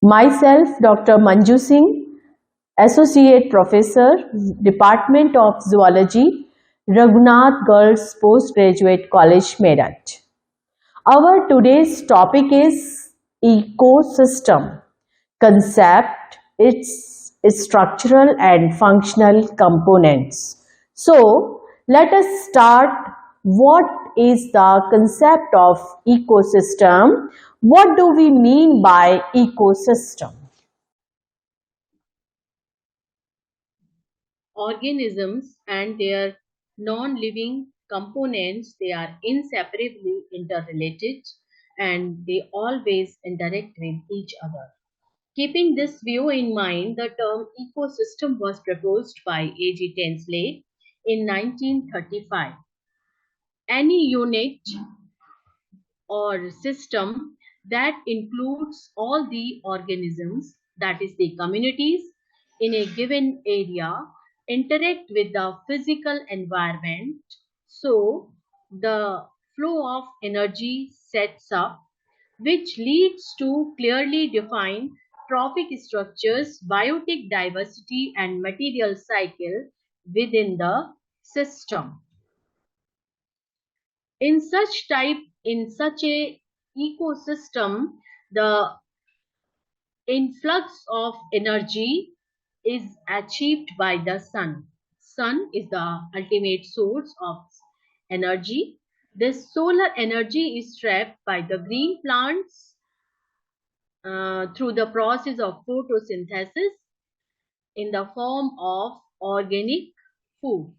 Myself, Dr. Manju Singh, Associate Professor, Department of Zoology, Raghunath Girls Postgraduate College, Meerut. Our today's topic is ecosystem concept, its structural and functional components. So, let us start. What is the concept of ecosystem? What do we mean by ecosystem? Organisms and their non-living components, they are inseparably interrelated and they always interact with each other. Keeping this view in mind, the term ecosystem was proposed by A.G. Tinsley in 1935. Any unit or system that includes all the organisms, that is the communities in a given area, interact with the physical environment. So the flow of energy sets up, which leads to clearly defined trophic structures, biotic diversity and material cycle within the system. In such a ecosystem, the influx of energy is achieved by the sun is the ultimate source of energy. This solar energy is trapped by the green plants through the process of photosynthesis in the form of organic food.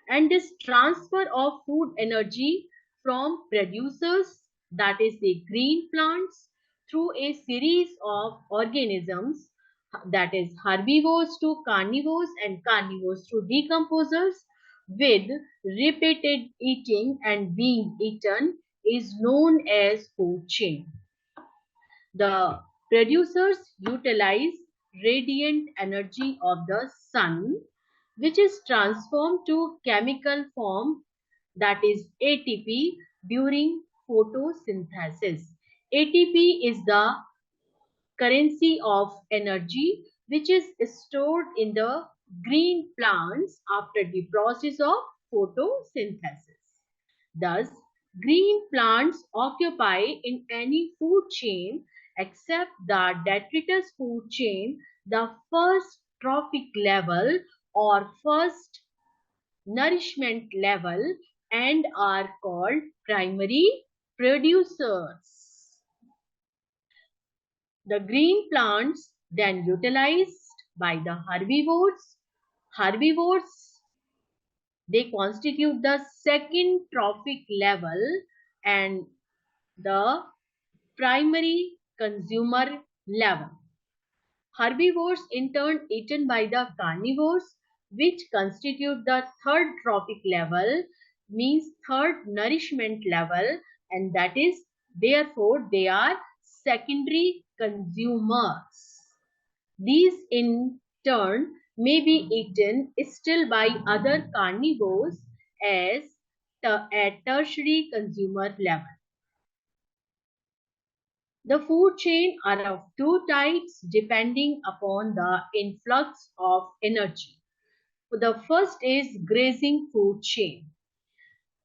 And this transfer of food energy from producers, that is the green plants, through a series of organisms, that is herbivores to carnivores and carnivores to decomposers, with repeated eating and being eaten, is known as food chain. The producers utilize radiant energy of the sun, which is transformed to chemical form, that is ATP, during photosynthesis. ATP is the currency of energy which is stored in the green plants after the process of photosynthesis. Thus, green plants occupy in any food chain except the detritus food chain the first trophic level or first nourishment level and are called primary producers. The green plants then utilized by the herbivores. Herbivores, they constitute the second trophic level and the primary consumer level. Herbivores in turn eaten by the carnivores, which constitute the third trophic level, means third nourishment level, and that is therefore they are secondary consumers. These in turn may be eaten still by other carnivores as at tertiary consumer level. The food chain are of two types depending upon the influx of energy. The first is grazing food chain.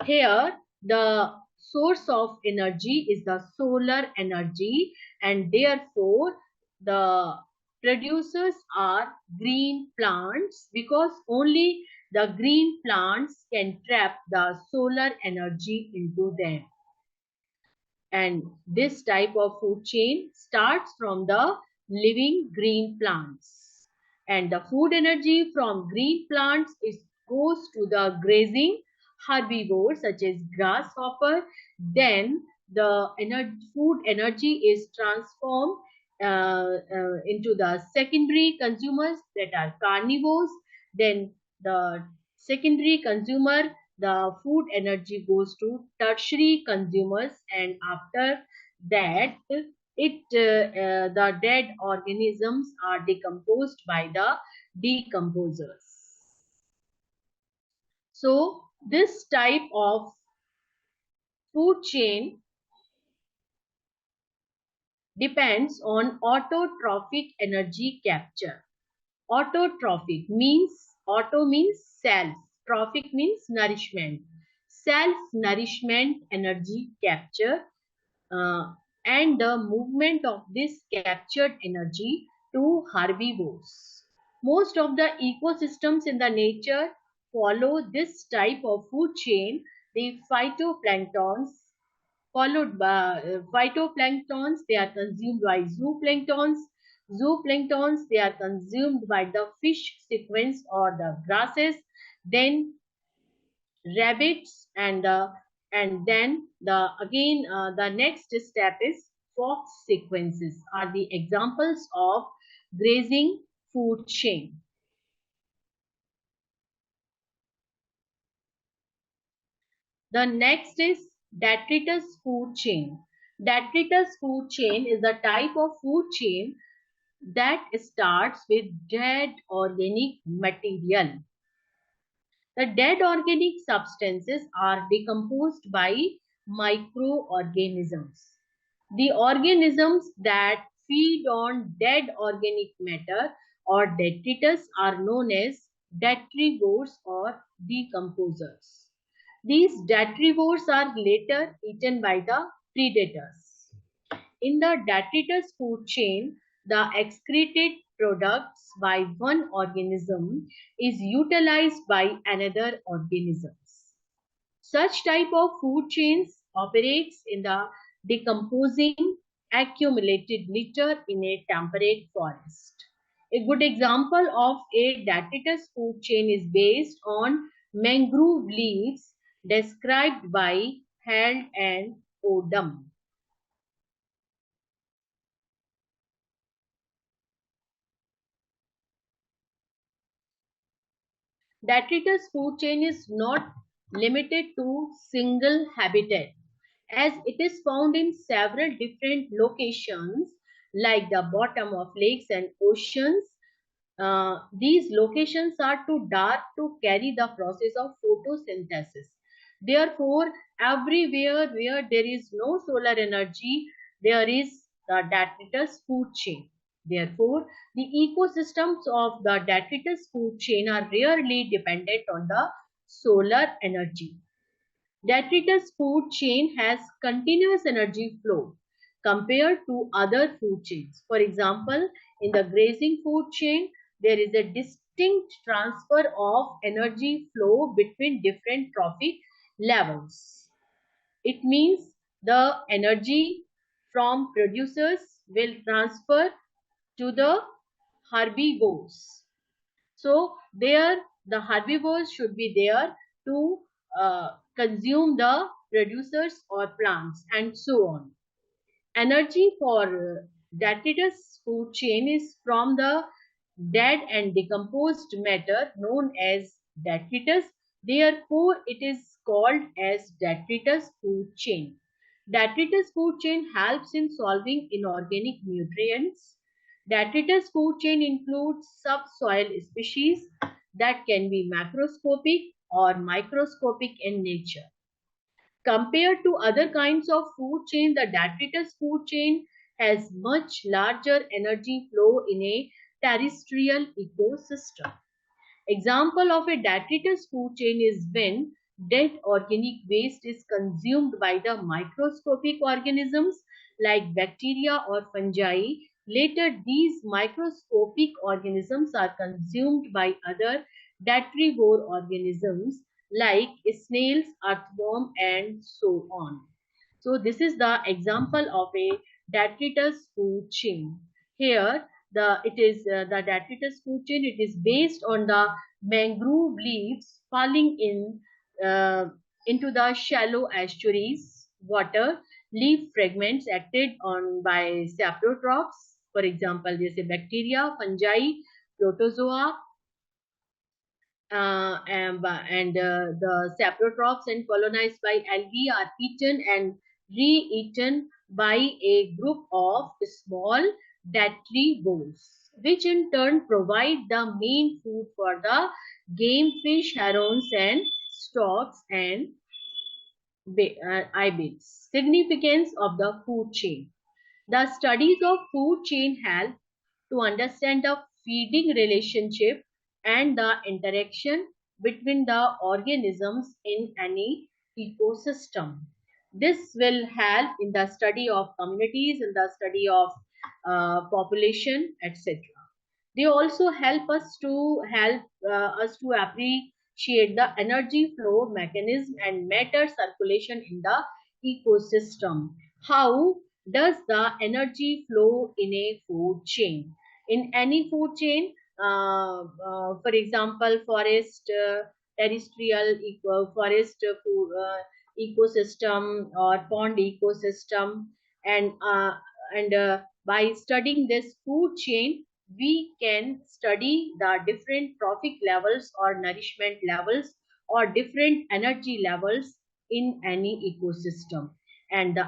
Here, the source of energy is the solar energy, and therefore the producers are green plants, because only the green plants can trap the solar energy into them. And this type of food chain starts from the living green plants, and the food energy from green plants is goes to the grazing herbivores such as grasshopper. Then the food energy is transformed into the secondary consumers, that are carnivores. Then the secondary consumer, the food energy goes to tertiary consumers, and after that the dead organisms are decomposed by the decomposers. So this type of food chain depends on autotrophic energy capture. Autotrophic means, auto means self, trophic means nourishment. Self nourishment energy capture, uh, and the movement of this captured energy to herbivores. Most of the ecosystems in the nature follow this type of food chain. The phytoplanktons followed by phytoplanktons, they are consumed by zooplanktons. Zooplanktons, they are consumed by the fish sequence or the grasses. Then rabbits, and then the next step is fox sequences are the examples of grazing food chain. The next is detritus food chain. Detritus food chain is a type of food chain that starts with dead organic material. The dead organic substances are decomposed by microorganisms. The organisms that feed on dead organic matter or detritus are known as detrivores or decomposers. These detrivores are later eaten by the predators. In the detritus food chain, the excreted products by one organism is utilized by another organisms. Such type of food chains operates in the decomposing accumulated litter in a temperate forest. A good example of a detritus food chain is based on mangrove leaves described by Held and Odom. Detritus food chain is not limited to single habitat, as it is found in several different locations like the bottom of lakes and oceans. These locations are too dark to carry the process of photosynthesis. Therefore, everywhere where there is no solar energy, there is the detritus food chain. Therefore, the ecosystems of the detritus food chain are rarely dependent on the solar energy. Detritus food chain has continuous energy flow compared to other food chains. For example, in the grazing food chain, there is a distinct transfer of energy flow between different trophic levels. It means the energy from producers will transfer to the herbivores. So there the herbivores should be there to consume the producers or plants and so on. Energy for detritus food chain is from the dead and decomposed matter known as detritus. Therefore, it is called as detritus food chain. Detritus food chain helps in solving inorganic nutrients. Detritus food chain includes subsoil species that can be macroscopic or microscopic in nature. Compared to other kinds of food chain, the detritus food chain has much larger energy flow in a terrestrial ecosystem. Example of a detritus food chain is when dead organic waste is consumed by the microscopic organisms like bacteria or fungi. Later, these microscopic organisms are consumed by other detrivore organisms like snails, earthworm, and so on. So this is the example of a detritus food chain. Here the detritus food chain. It is based on the mangrove leaves falling uh, into the shallow estuaries water. Leaf fragments acted on by saprotrophs. For example, there is a bacteria, fungi, protozoa, the saprotrophs and colonized by algae are eaten and re-eaten by a group of small detrivores, which in turn provide the main food for the game fish, herons, and storks and ibis. Significance of the food chain. The studies of food chain help to understand the feeding relationship and the interaction between the organisms in any ecosystem. This will help in the study of communities, in the study of population, etc. They also help us to appreciate the energy flow mechanism and matter circulation in the ecosystem. How does the energy flow in a food chain? In any food chain, for example, terrestrial ecosystem or pond ecosystem, and by studying this food chain, we can study the different trophic levels or nourishment levels or different energy levels in any ecosystem, and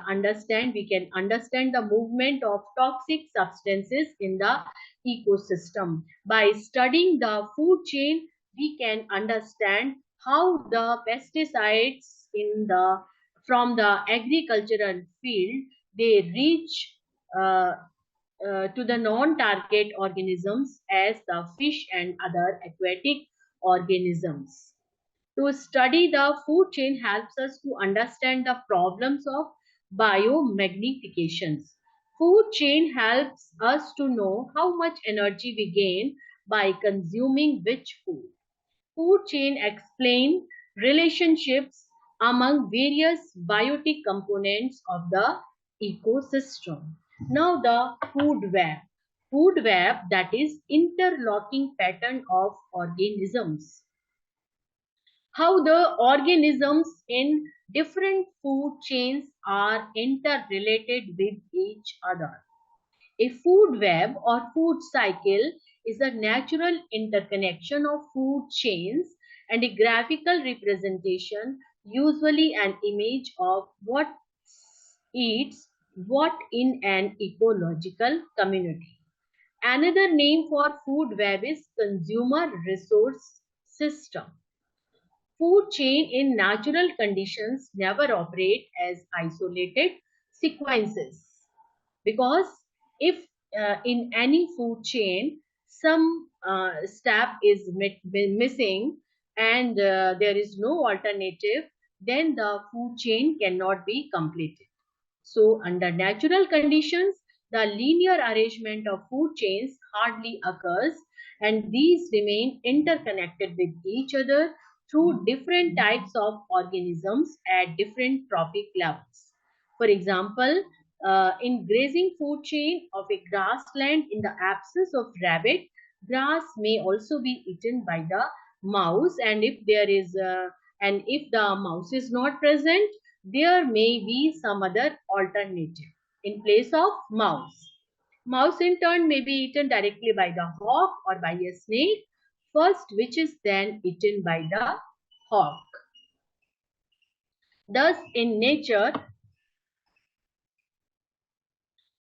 we can understand the movement of toxic substances in the ecosystem. By studying the food chain, we can understand how the pesticides in the from the agricultural field, they reach uh, to the non-target organisms as the fish and other aquatic organisms. To study the food chain helps us to understand the problems of biomagnifications. Food chain helps us to know how much energy we gain by consuming which food. Food chain explain relationships among various biotic components of the ecosystem. Now the food web. Food web, that is interlocking pattern of organisms. How the organisms in different food chains are interrelated with each other. A food web or food cycle is a natural interconnection of food chains and a graphical representation, usually an image of what eats what in an ecological community. Another name for food web is consumer resource system. Food chain in natural conditions never operate as isolated sequences, because if in any food chain some step is missing, and there is no alternative, then the food chain cannot be completed. So under natural conditions, the linear arrangement of food chains hardly occurs, and these remain interconnected with each other through different types of organisms at different trophic levels. For example, in grazing food chain of a grassland, in the absence of rabbit, grass may also be eaten by the mouse, and if the mouse is not present, there may be some other alternative in place of mouse. Mouse in turn may be eaten directly by the hawk or by a snake, first which is then eaten by the hawk. Thus in nature,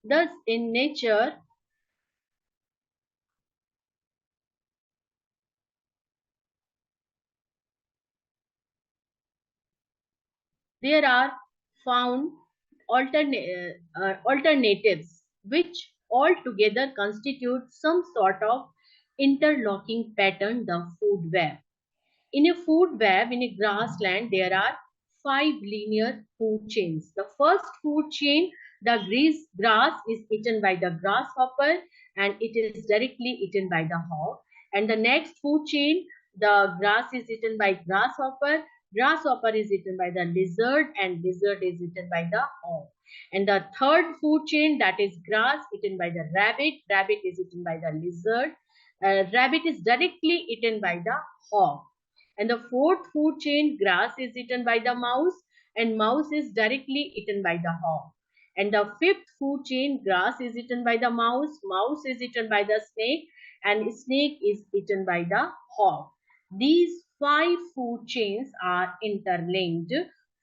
thus in nature, there are found alternatives which altogether constitute some sort of interlocking pattern, the food web. In a food web, in a grassland, there are five linear food chains. The first food chain, the grass is eaten by the grasshopper and it is directly eaten by the hawk. And the next food chain, the grass is eaten by grasshopper is eaten by the lizard, and lizard is eaten by the hawk. And the third food chain, that is grass eaten by the rabbit is eaten by the lizard, rabbit is directly eaten by the hawk. And the fourth food chain, grass is eaten by the mouse and mouse is directly eaten by the hawk. And the fifth food chain, grass is eaten by the mouse is eaten by the snake, and snake is eaten by the hawk. These five food chains are interlinked,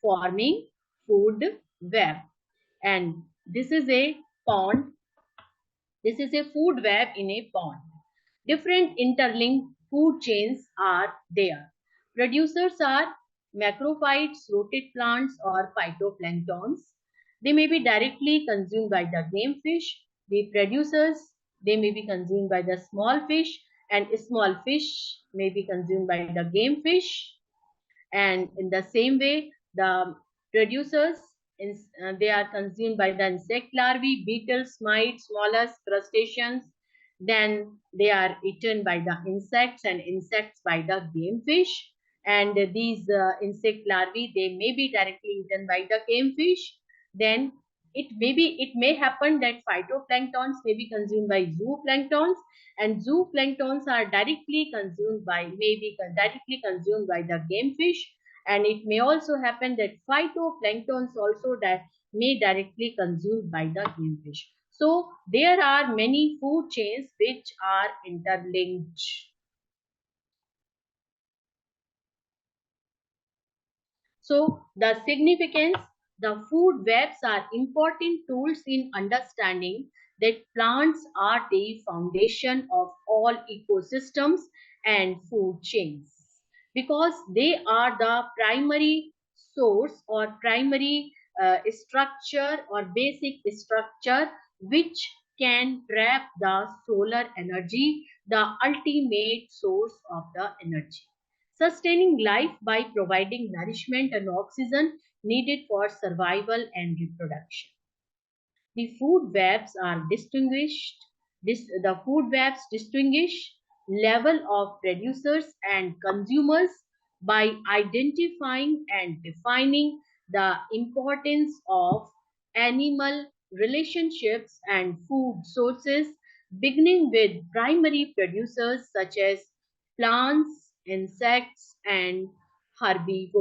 forming food web. And this is a pond. This is a food web in a pond. Different interlinked food chains are there. Producers are macrophytes, rooted plants or phytoplanktons. They may be directly consumed by the game fish, the producers, they may be consumed by the small fish, and small fish may be consumed by the game fish. And in the same way, the producers, they are consumed by the insect larvae, beetles, mites, mollusks, crustaceans. Then they are eaten by the insects, and insects by the game fish. And these insect larvae, they may be directly eaten by the game fish. Then it may happen that phytoplanktons may be consumed by zooplanktons, and zooplanktons are directly consumed by the game fish. And it may also happen that phytoplanktons also that may directly consumed by the game fish. So there are many food chains which are interlinked. So the significance, the food webs are important tools in understanding that plants are the foundation of all ecosystems and food chains, because they are the primary source or primary structure or basic structure which can trap the solar energy, the ultimate source of the energy, sustaining life by providing nourishment and oxygen needed for survival and reproduction. The food webs are distinguished. The food webs distinguish level of producers and consumers by identifying and defining the importance of animal relationships and food sources, beginning with primary producers such as plants, insects, and herbivores.